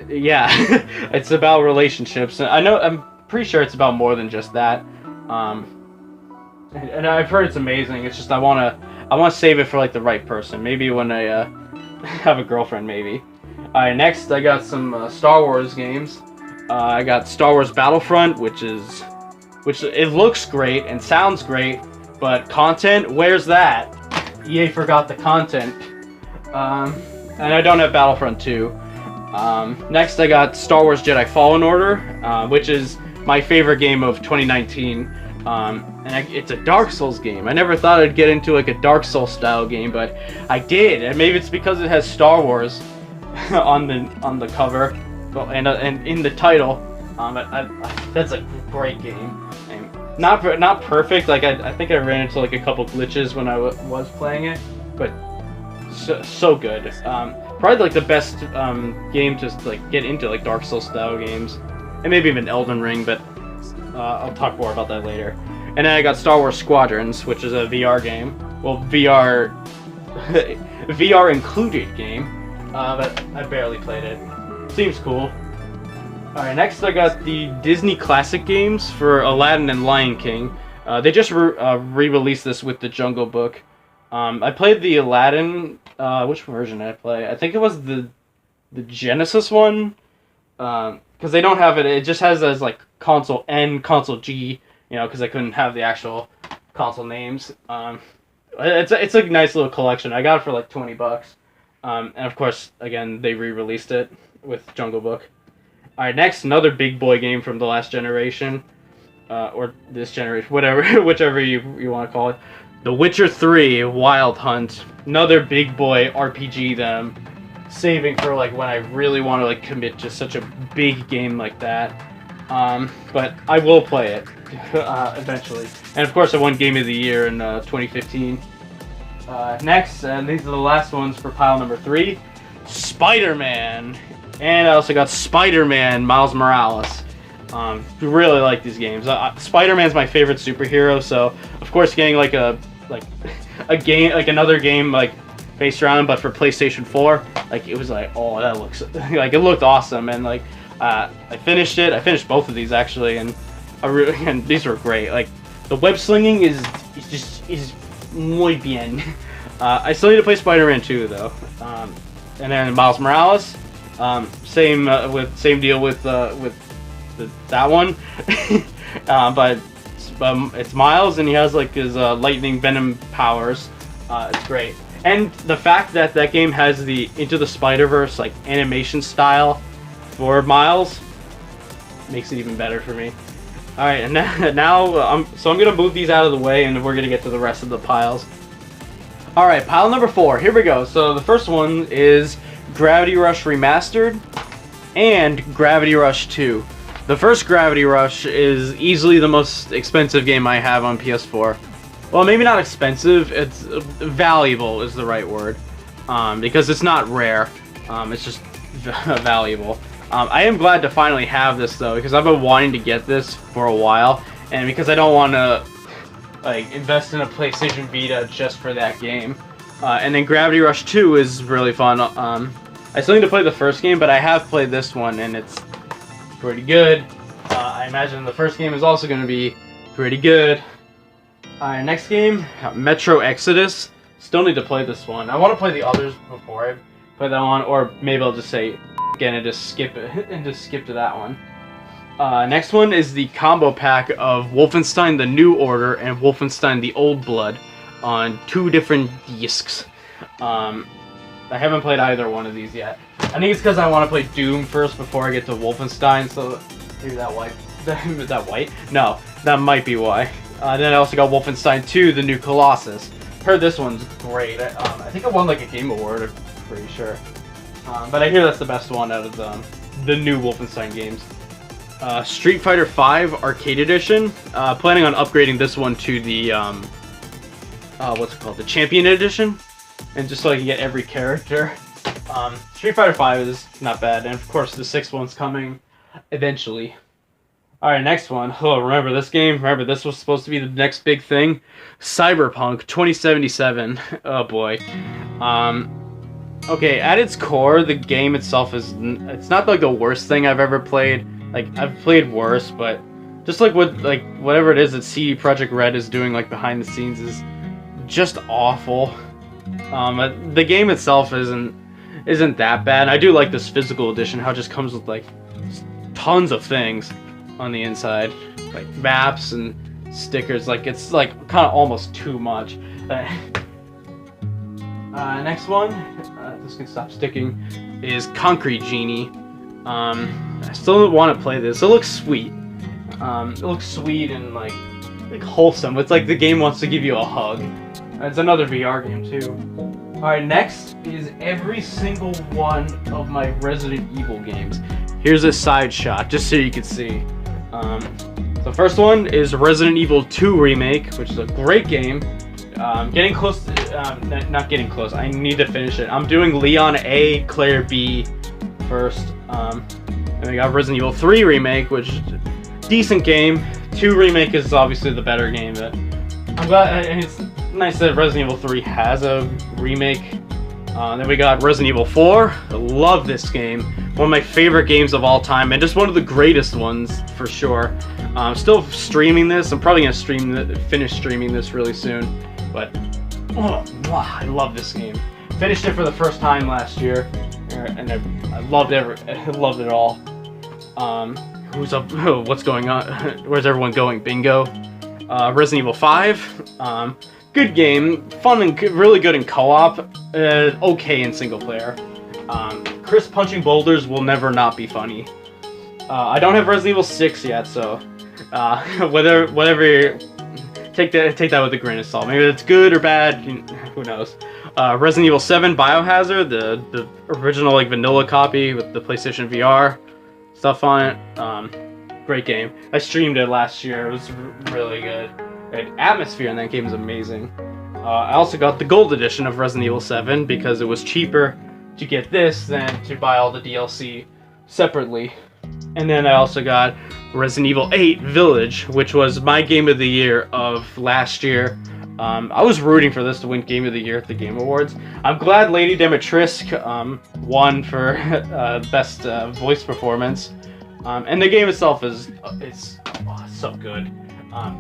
yeah, it's about relationships. And I'm pretty sure it's about more than just that. And I've heard it's amazing. It's just I want to save it for like the right person. Maybe when I have a girlfriend, maybe. Alright, next I got some Star Wars games. I got Star Wars Battlefront, which it looks great and sounds great, but content, where's that? EA forgot the content. And I don't have Battlefront 2. Next I got Star Wars Jedi Fallen Order, which is my favorite game of 2019. And it's a Dark Souls game. I never thought I'd get into like a Dark Souls style game, but I did. And maybe it's because it has Star Wars on the cover, and in the title. That's a great game. And not perfect. Like I think I ran into like a couple glitches when I was playing it, but so good. Probably like the best game to like get into like Dark Souls style games, and maybe even Elden Ring, but I'll talk more about that later. And then I got Star Wars Squadrons, which is a VR game. Well, VR included game, but I barely played it. Seems cool. Alright, next I got the Disney Classic games for Aladdin and Lion King. They just re-released this with the Jungle Book. I played the Aladdin. Which version did I play? I think it was the Genesis one. Because they don't have it. It just has as like console N, console G. You know, because I couldn't have the actual console names. It's a nice little collection. I got it for like $20. And of course, again, they re-released it with Jungle Book. Alright, next, another big boy game from the last generation. Or this generation, whichever you want to call it. The Witcher 3 Wild Hunt. Another big boy RPG that I'm saving for like when I really want to like commit to such a big game like that. But I will play it eventually. And of course I won Game of the Year in 2015. Next, and these are the last ones for pile number 3, Spider-Man. And I also got Spider-Man Miles Morales. Really like these games. Spider-Man's my favorite superhero, so of course getting like a game, like another game like based around, but for PlayStation 4, like it was like, oh, that looks like it looked awesome, and like I finished it. I finished both of these actually, and and these were great. Like the web slinging is muy bien. I still need to play Spider-Man 2 though, and then Miles Morales. Same deal with that one, but it's Miles, and he has like his lightning venom powers. It's great, and the fact that that game has the Into the Spider-Verse like animation style for Miles makes it even better for me. All right, and now I'm gonna move these out of the way, and we're gonna get to the rest of the piles. Alright, pile number 4. Here we go. So the first one is Gravity Rush Remastered and Gravity Rush 2. The first Gravity Rush is easily the most expensive game I have on PS4. Well, maybe not expensive, it's valuable is the right word. Because it's not rare, it's just valuable. I am glad to finally have this though, because I've been wanting to get this for a while, and because I don't want to like invest in a PlayStation Vita just for that game. And then Gravity Rush 2 is really fun. I still need to play the first game, but I have played this one, and it's pretty good. I imagine the first game is also going to be pretty good. Alright, next game, Metro Exodus. Still need to play this one. I want to play the others before I play that one, or maybe I'll just say again and just skip it and just skip to that one. Next one is the combo pack of Wolfenstein: The New Order and Wolfenstein: The Old Blood on 2 different discs. I haven't played either one of these yet. I think it's because I want to play Doom first before I get to Wolfenstein, so maybe that white. Is that white? No, that might be why. Then I also got Wolfenstein 2: The New Colossus. Heard this one's great. I think it won like a Game Award, I'm pretty sure. But I hear that's the best one out of the new Wolfenstein games. Street Fighter V Arcade Edition. Planning on upgrading this one to the what's it called? The Champion Edition, and just so I can get every character. Street Fighter V is not bad, and of course the 6th one's coming eventually. Alright, next one. Oh, remember this game? Remember this was supposed to be the next big thing? Cyberpunk 2077. Oh boy. Okay, at its core, the game itself is... It's not like the worst thing I've ever played. Like, I've played worse, but... Just like whatever it is that CD Projekt Red is doing like behind the scenes is just awful. The game itself isn't that bad. I do like this physical edition, how it just comes with like tons of things on the inside, like maps and stickers. Like it's like kind of almost too much. Next one, this can stop sticking, is Concrete Genie. I still want to play this. It looks sweet. It looks sweet and like wholesome. It's like the game wants to give you a hug. It's another VR game too. Alright, next is every single one of my Resident Evil games. Here's a side shot, just so you can see. The first one is Resident Evil 2 Remake, which is a great game. Getting close to, not getting close, I need to finish it. I'm doing Leon A, Claire B first. And we got Resident Evil 3 Remake, which is a decent game. 2 Remake is obviously the better game, but I'm glad, and it's nice that Resident Evil 3 has a remake. Then we got Resident Evil 4. I love this game. One of my favorite games of all time, and just one of the greatest ones for sure. I'm still streaming this. I'm probably gonna finish streaming this really soon. But oh, I love this game. Finished it for the first time last year, and I loved it all. Who's up? What's going on? Where's everyone going? Bingo. Resident Evil 5. Good game, fun and really good in co-op, okay in single player. Chris punching boulders will never not be funny. I don't have Resident Evil 6 yet, so whatever, take that with a grain of salt. Maybe it's good or bad, who knows. Resident Evil 7 Biohazard, the original like vanilla copy with the PlayStation VR stuff on it. Great game. I streamed it last year. It was really good. The atmosphere in that game is amazing. I also got the gold edition of Resident Evil 7 because it was cheaper to get this than to buy all the DLC separately. And then I also got Resident Evil 8 Village, which was my game of the year of last year. I was rooting for this to win Game of the Year at the Game Awards. I'm glad Lady Dimitrescu won for best voice performance. And the game itself is so good.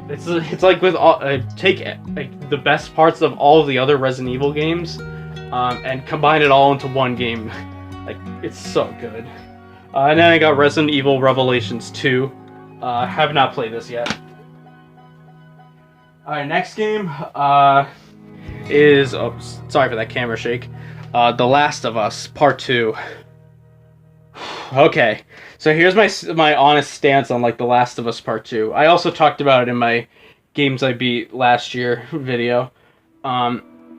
It's like with all, take like the best parts of all of the other Resident Evil games and combine it all into one game. Like, it's so good. And then I got Resident Evil Revelations 2. Have not played this yet. Alright, next game is, oh, sorry for that camera shake, The Last of Us Part 2. Okay, so here's my honest stance on like The Last of Us Part 2. I also talked about it in my games I beat last year video.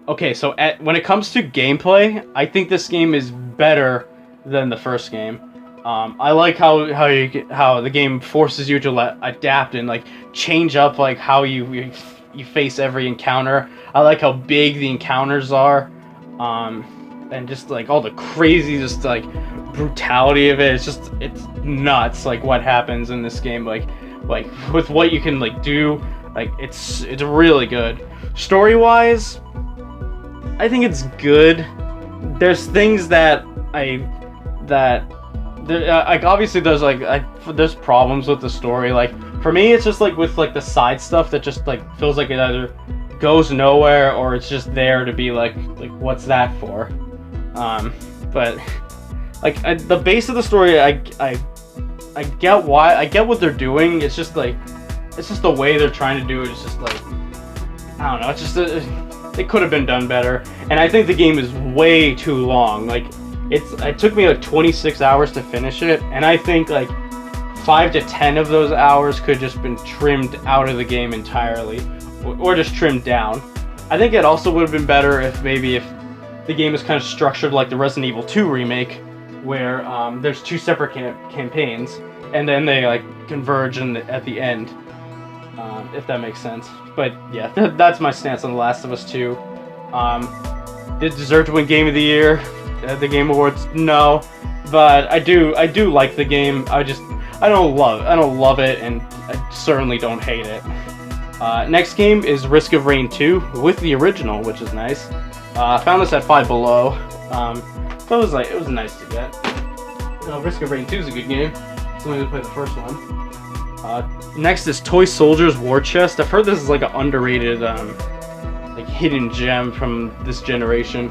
Okay, so when it comes to gameplay, I think this game is better than the first game. I like how the game forces you to adapt and like change up like how you face every encounter. I like how big the encounters are, and just like all the crazy just like brutality of it. It's nuts like what happens in this game. Like with what you can like do. Like it's really good. Story wise, I think it's good. There's things that like obviously there's problems with the story. Like for me, it's just like with like the side stuff that just like feels like it either goes nowhere or it's just there to be like what's that for? But like the base of the story, I get why, I get what they're doing. It's just the way they're trying to do it. It's just like I don't know. It's just it could have been done better, and I think the game is way too long. Like it took me like 26 hours to finish it, and I think like 5 to 10 of those hours could just been trimmed out of the game entirely, or just trimmed down. I think it also would have been better if the game is kind of structured like the Resident Evil 2 remake, where there's 2 separate campaigns, and then they like converge at the end, if that makes sense. But yeah, that's my stance on The Last of Us 2. Did it deserve to win Game of the Year at the Game Awards? No, but I do like the game. I don't love it, and I certainly don't hate it. Next game is Risk of Rain 2 with the original, which is nice. I found this at Five Below, so it was nice to get. Risk of Rain 2 is a good game. So let me play the first one. Next is Toy Soldiers War Chest. I've heard this is like an underrated, like hidden gem from this generation.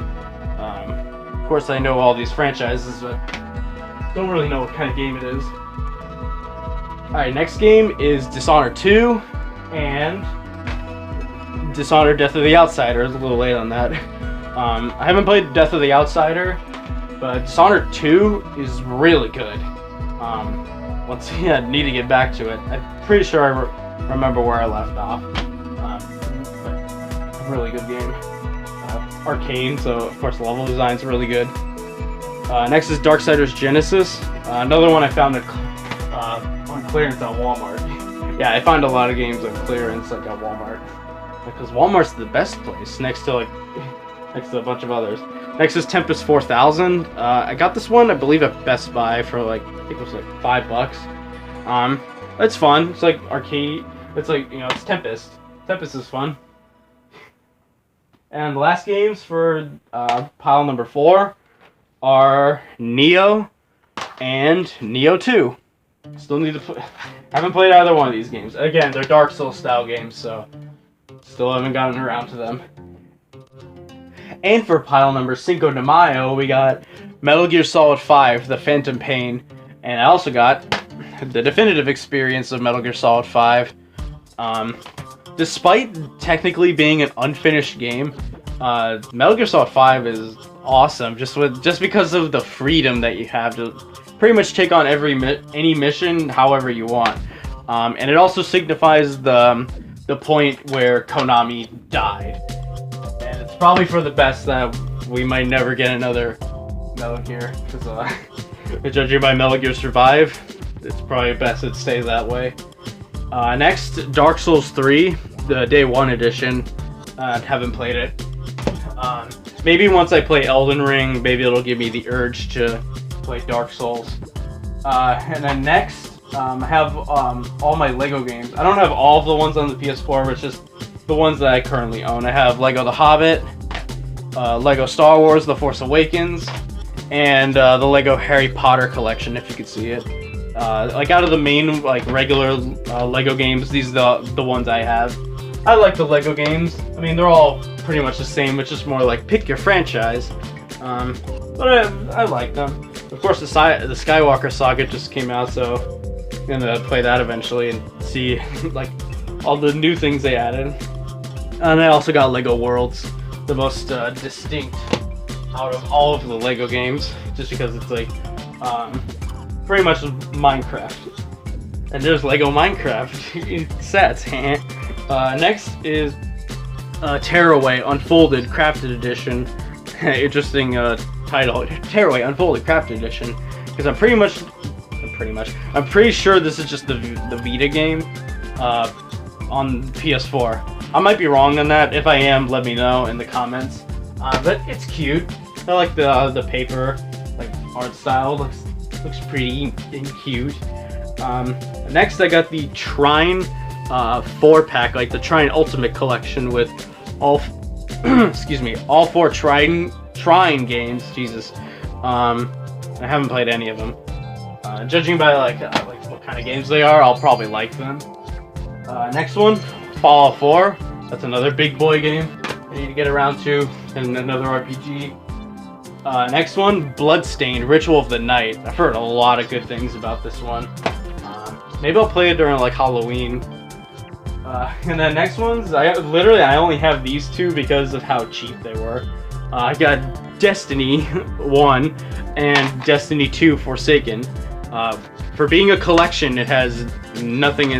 Of course, I know all these franchises, but don't really know what kind of game it is. Alright, next game is Dishonored 2 and Dishonored Death of the Outsider. It's a little late on that. I haven't played Death of the Outsider, but Dishonored 2 is really good. Once again, I need to get back to it. I'm pretty sure I remember where I left off. But really good game. Arcane, so of course the level design's really good. Next is Darksiders Genesis. Another one I found on clearance at Walmart. Yeah, I find a lot of games on clearance like at Walmart, because Walmart's the best place next to a bunch of others. Next is Tempest 4000. I got this one, I believe, at Best Buy for like, I think it was like $5. It's fun. It's like arcade. It's like, it's Tempest. Tempest is fun. And the last games for pile number 4 are Neo and Neo 2. Still need to play. Haven't played either one of these games. Again, they're Dark Souls style games, so still haven't gotten around to them. And for pile number Cinco de Mayo, we got Metal Gear Solid 5, The Phantom Pain, and I also got the definitive experience of Metal Gear Solid 5. Despite technically being an unfinished game, Metal Gear Solid 5 is awesome, just because of the freedom that you have to pretty much take on any mission however you want. And it also signifies the point where Konami died. And it's probably for the best that we might never get another Metal Gear, because judging by Metal Gear Survive, it's probably best it stays that way. Next, Dark Souls 3, the Day 1 edition. Haven't played it. Maybe once I play Elden Ring, maybe it'll give me the urge to play Dark Souls. And then next, I have all my Lego games. I don't have all of the ones on the PS4, but it's just the ones that I currently own. I have Lego The Hobbit, Lego Star Wars The Force Awakens, and the Lego Harry Potter collection, if you could see it. Like out of the main regular Lego games, these are the ones I have. I like the Lego games. I mean, they're all pretty much the same, it's just more like pick your franchise. But I like them. Of course, the Skywalker Saga just came out, so I'm gonna play that eventually and see like all the new things they added. And I also got Lego Worlds, the most distinct out of all of the Lego games, just because it's like pretty much Minecraft. And there's Lego Minecraft sets. Next is Tearaway Unfolded Crafted Edition. Interesting title. Tearaway Unfolded Crafted Edition. Because I'm pretty sure this is just the Vita game on PS4. I might be wrong on that. If I am, let me know in the comments. But it's cute. I like the paper, like art style. Looks pretty and cute. Next, I got the Trine 4-pack, like the Trine Ultimate Collection with all all 4 Trine games. Jesus, I haven't played any of them. Judging by like what kind of games they are, I'll probably like them. Next one, Fallout 4. That's another big boy game I need to get around to, and another RPG. Next one, Bloodstained Ritual of the Night. I've heard a lot of good things about this one. Maybe I'll play it during like Halloween. And then next ones, I only have these 2 because of how cheap they were. I got Destiny 1 and Destiny 2 Forsaken. For being a collection, it has nothing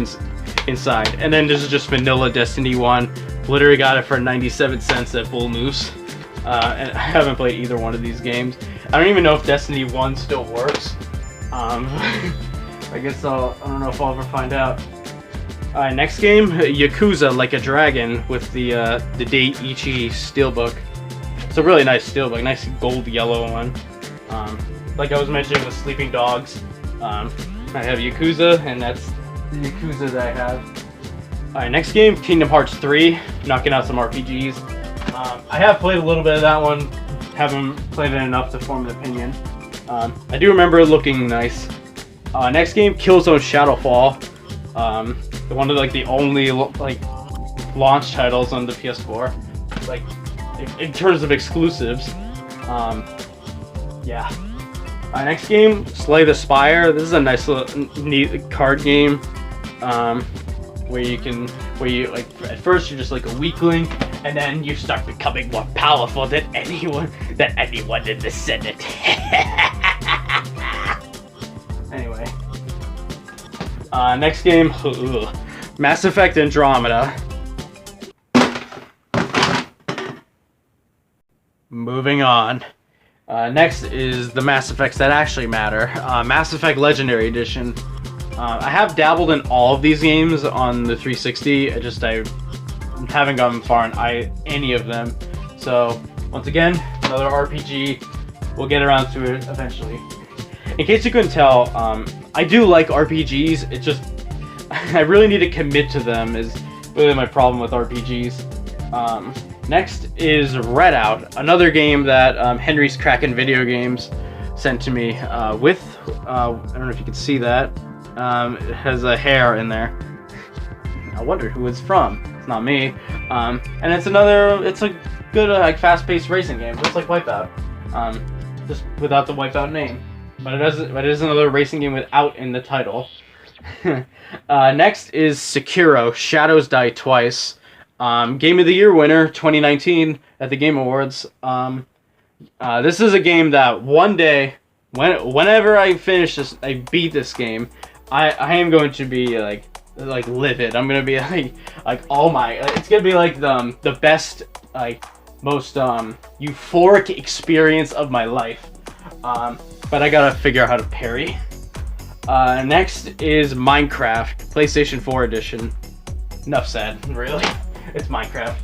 inside. And then this is just vanilla Destiny 1. Literally got it for 97 cents at Bull Moose. And I haven't played either one of these games. I don't even know if Destiny 1 still works. I guess I don't know if I'll ever find out. Alright, next game, Yakuza Like a Dragon with the Daiichi Steelbook. It's a really nice steelbook, nice gold yellow one. Like I was mentioning with Sleeping Dogs, I have Yakuza, and that's the Yakuza that I have. Alright, next game, Kingdom Hearts 3, knocking out some RPGs. I have played a little bit of that one, haven't played it enough to form an opinion. I do remember it looking nice. Next game, Killzone Shadowfall. One of like the only like launch titles on the PS4, like in terms of exclusives. Yeah. Next game, Slay the Spire. This is a nice little neat card game, where you like at first you're just like a weakling, and then you start becoming more powerful than anyone in the Senate. Anyway. Next game, Mass Effect Andromeda. Moving on. Next is the Mass Effects that actually matter. Mass Effect Legendary Edition. I have dabbled in all of these games on the 360. I haven't gotten far in any of them. So, once again, another RPG. We'll get around to it eventually. In case you couldn't tell, I do like RPGs. It's just I really need to commit to them is really my problem with RPGs. Next is Redout, another game that Henry's Kraken Video Games sent to me with, I don't know if you can see that, it has a hair in there. I wonder who it's from. It's not me. And it's a good like fast-paced racing game, just like Wipeout, just without the Wipeout name. But it is another racing game without in the title. Next is Sekiro: Shadows Die Twice. Game of the Year winner 2019 at the Game Awards. This is a game that one day, whenever I finish this, I beat this game, I am going to be like livid. I'm gonna be like oh my, it's gonna be like the best, like most euphoric experience of my life. But I gotta figure out how to parry. Next is Minecraft, PlayStation 4 edition. Enough said, really. It's Minecraft.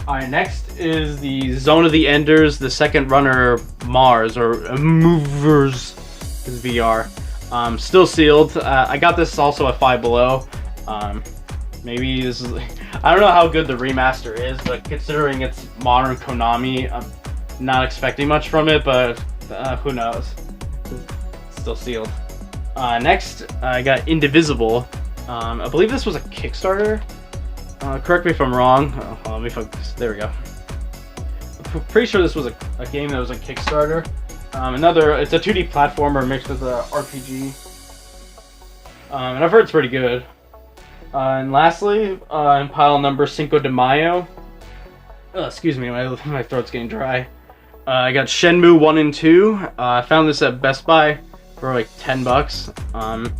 Alright, next is the Zone of the Enders, the Second Runner Mars, or Movers is VR. Still sealed. I got this also at Five Below. Maybe this is... I don't know how good the remaster is, but considering it's modern Konami, I'm not expecting much from it, but who knows. It's still sealed. Next, I got Indivisible. I believe this was a Kickstarter. Correct me if I'm wrong. Let me focus. There we go. I'm pretty sure this was a game that was a Kickstarter. It's a 2D platformer mixed with a RPG. And I've heard it's pretty good. And lastly, in pile number Cinco de Mayo. Excuse me, my throat's getting dry. I got Shenmue 1 and 2. I found this at Best Buy for like $10.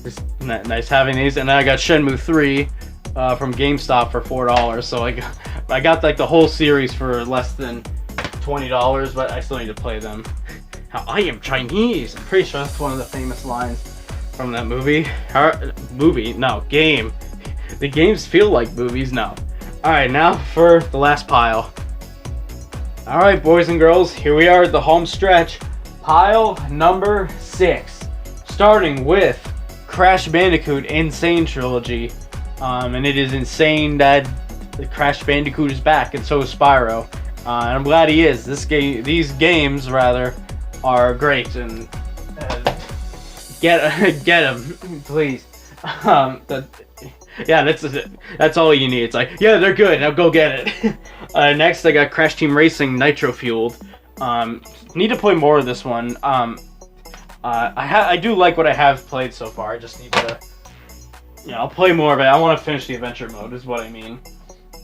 It's nice having these. And then I got Shenmue 3. from GameStop for $4. So I got like the whole series for less than $20, but I still need to play them. How I am Chinese. I'm pretty sure that's one of the famous lines from that movie. No, game. The games feel like movies. No. All right, now for the last pile. All right, boys and girls, here we are at the home stretch. Pile number 6, starting with Crash Bandicoot Insane Trilogy. And it is insane that the Crash Bandicoot is back, and so is Spyro. And I'm glad he is. These games rather, are great, and get them, please. Yeah, that's all you need. It's like, yeah, they're good. Now go get it. Next, I got Crash Team Racing Nitro Fueled. Need to play more of this one. I do like what I have played so far. I just need to, I'll play more of it. I want to finish the adventure mode, is what I mean.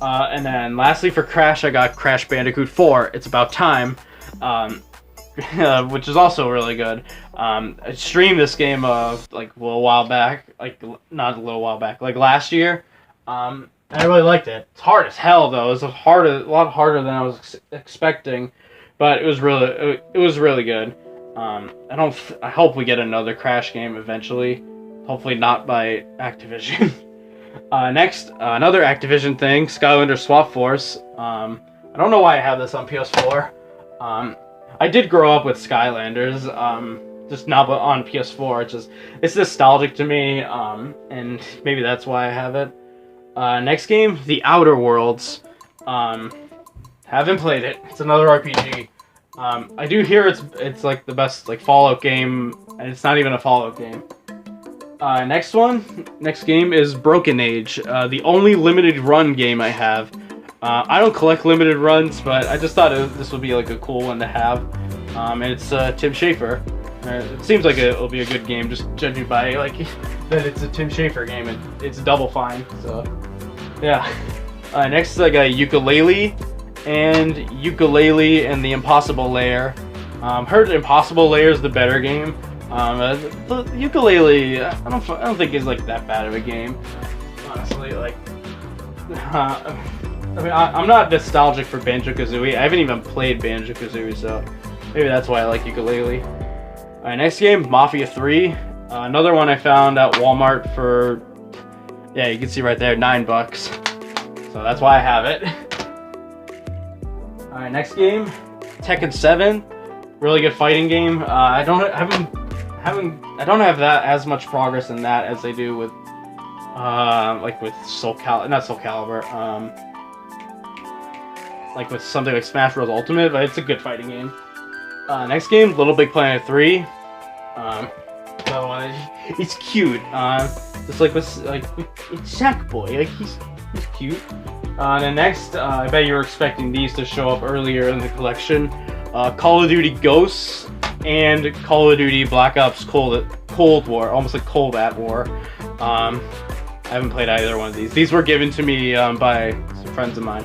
And then lastly for Crash, I got Crash Bandicoot 4. It's About Time, which is also really good. I streamed this game like a little while back, not a little while back, like last year. I really liked it. It's hard as hell though. It was a lot harder than I was expecting, but it was really good. I hope we get another Crash game eventually. Hopefully not by Activision. Next, another Activision thing, Skylander Swap Force. I don't know why I have this on PS4. I did grow up with Skylanders, just not on PS4. It's nostalgic to me, and maybe that's why I have it. Next game, The Outer Worlds. Haven't played it. It's another RPG. I do hear it's like the best like Fallout game, and it's not even a Fallout game. Next game is Broken Age, the only limited run game I have. I don't collect limited runs, but I just thought this would be like a cool one to have. And it's Tim Schafer. It seems like it'll be a good game, just judging by like that it's a Tim Schafer game and it's Double Fine. So yeah. Next I got Yooka-Laylee and the Impossible Lair. Heard Impossible Lair is the better game. The Yooka-Laylee, I don't think is like that bad of a game, honestly. Like, I'm not nostalgic for Banjo-Kazooie. I haven't even played Banjo-Kazooie, so maybe that's why I like Yooka-Laylee. Alright, next game, Mafia 3. Another one I found at Walmart for, yeah, you can see right there, $9. So that's why I have it. Alright, next game, Tekken 7. Really good fighting game. I don't have that as much progress in that as I do with like with not Soul Calibur, like with something like Smash Bros. Ultimate, but it's a good fighting game. Next game, Little Big Planet 3. It's cute. Just like it's Sackboy. Like he's cute. And next, I bet you were expecting these to show up earlier in the collection. Call of Duty Ghosts and Call of Duty Black Ops Cold War, almost like Cold at War. I haven't played either one of these. These were given to me by some friends of mine.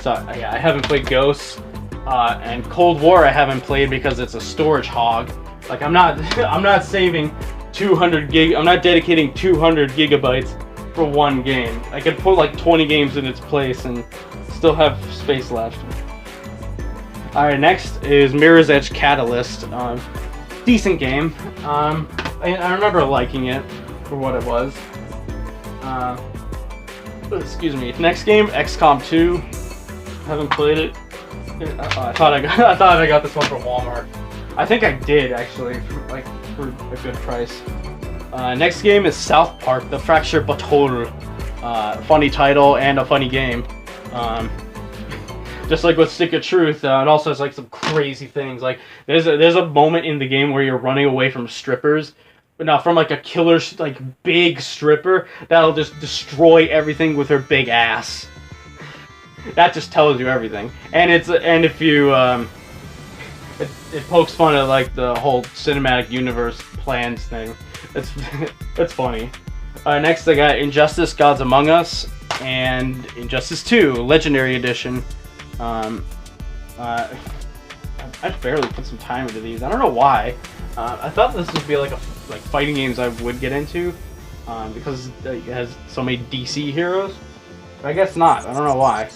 So yeah, I haven't played Ghosts. And Cold War I haven't played because it's a storage hog. Like I'm not saving 200 gig. I'm not dedicating 200 gigabytes for one game. I could put like 20 games in its place and still have space left. Alright, next is Mirror's Edge Catalyst. Decent game. I remember liking it for what it was. Excuse me. Next game, XCOM 2. Haven't played it. I thought I got this one from Walmart. I think I did actually, for a good price. Next game is South Park: The Fractured But Whole. Funny title and a funny game. Just like with Stick of Truth, it also has like some crazy things. Like there's a moment in the game where you're running away from strippers, but now from like a killer like big stripper that'll just destroy everything with her big ass. That just tells you everything. And if you it pokes fun at like the whole cinematic universe plans thing. It's funny. Next I got Injustice: Gods Among Us and Injustice 2 Legendary Edition. I barely put some time into these. I don't know why. I thought this would be like fighting games I would get into. because it has so many DC heroes. But I guess not. I don't know why.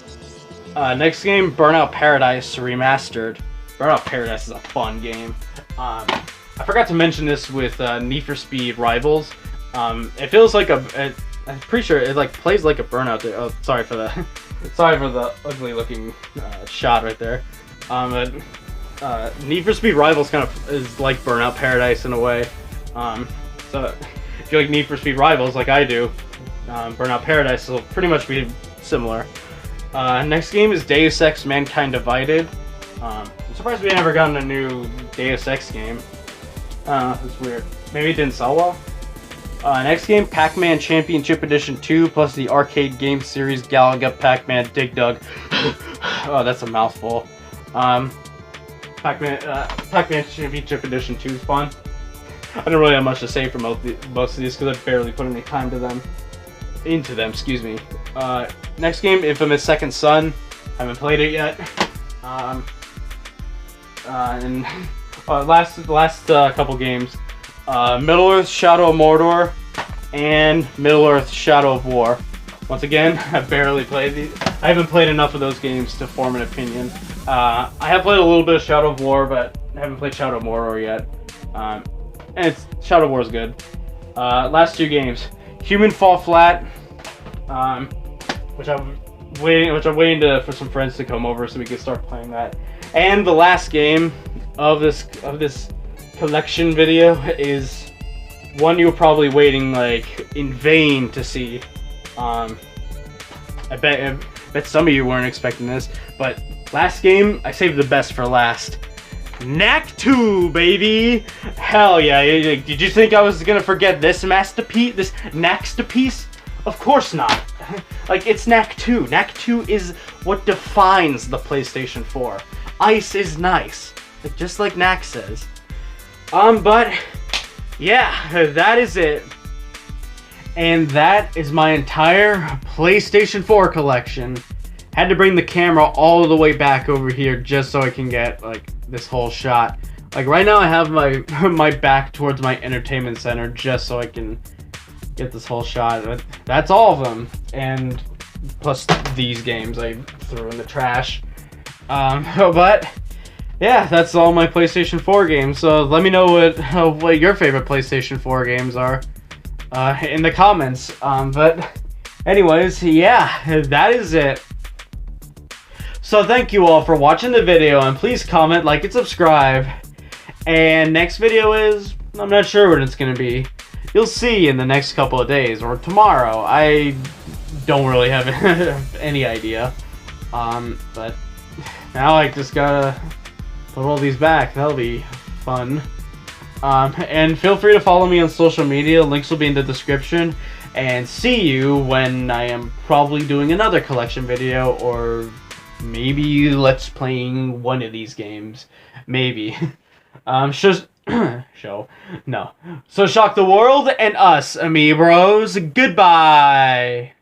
Next game, Burnout Paradise Remastered. Burnout Paradise is a fun game. I forgot to mention this with Need for Speed Rivals. It feels like I'm pretty sure it like plays like a Burnout. Oh, sorry for the sorry for the ugly looking shot right there. But Need for Speed Rivals kind of is like Burnout Paradise in a way. So if you like Need for Speed Rivals like I do, Burnout Paradise will pretty much be similar. Next game is Deus Ex Mankind Divided. I'm surprised we never gotten a new Deus Ex game. That's weird. Maybe it didn't sell well. Next game, Pac-Man Championship Edition 2 plus the arcade game series Galaga Pac-Man Dig Dug. Oh, that's a mouthful. Pac-Man Championship Edition 2 is fun. I don't really have much to say for most of these because I barely put any time into them. Excuse me. Next game, Infamous Second Son. Haven't played it yet. And last couple games, Middle-earth Shadow of Mordor and Middle-earth Shadow of War. Once again, I've barely played these. I haven't played enough of those games to form an opinion. I have played a little bit of Shadow of War, but I haven't played Shadow of Mordor yet. And Shadow of War is good. Last two games, Human Fall Flat, which I'm waiting for some friends to come over so we can start playing that. And the last game of this collection video is one you were probably waiting like in vain to see. I bet some of you weren't expecting this, but last game I saved the best for last. Knack 2, baby! Hell yeah! Did you think I was gonna forget this masterpiece? This Knacksterpiece? Of course not. Like, it's Knack 2. Knack 2 is what defines the PlayStation 4. Ice is nice, just like Knack says. But yeah, that is it. And that is my entire PlayStation 4 collection. Had to bring the camera all the way back over here just so I can get like this whole shot. Like right now I have my back towards my entertainment center just so I can get this whole shot. But that's all of them. And plus these games I threw in the trash. But yeah, that's all my PlayStation 4 games. So let me know what your favorite PlayStation 4 games are in the comments. But anyways, yeah, that is it. So thank you all for watching the video, and please comment, like, and subscribe. And next video is, I'm not sure what it's going to be. You'll see in the next couple of days, or tomorrow. I don't really have any idea. But now I just gotta put all these back. That'll be fun. And feel free to follow me on social media. Links will be in the description. And see you when I am probably doing another collection video, or maybe let's playing one of these games. Maybe. Show. No. So shock the world and us, amiibros. Goodbye.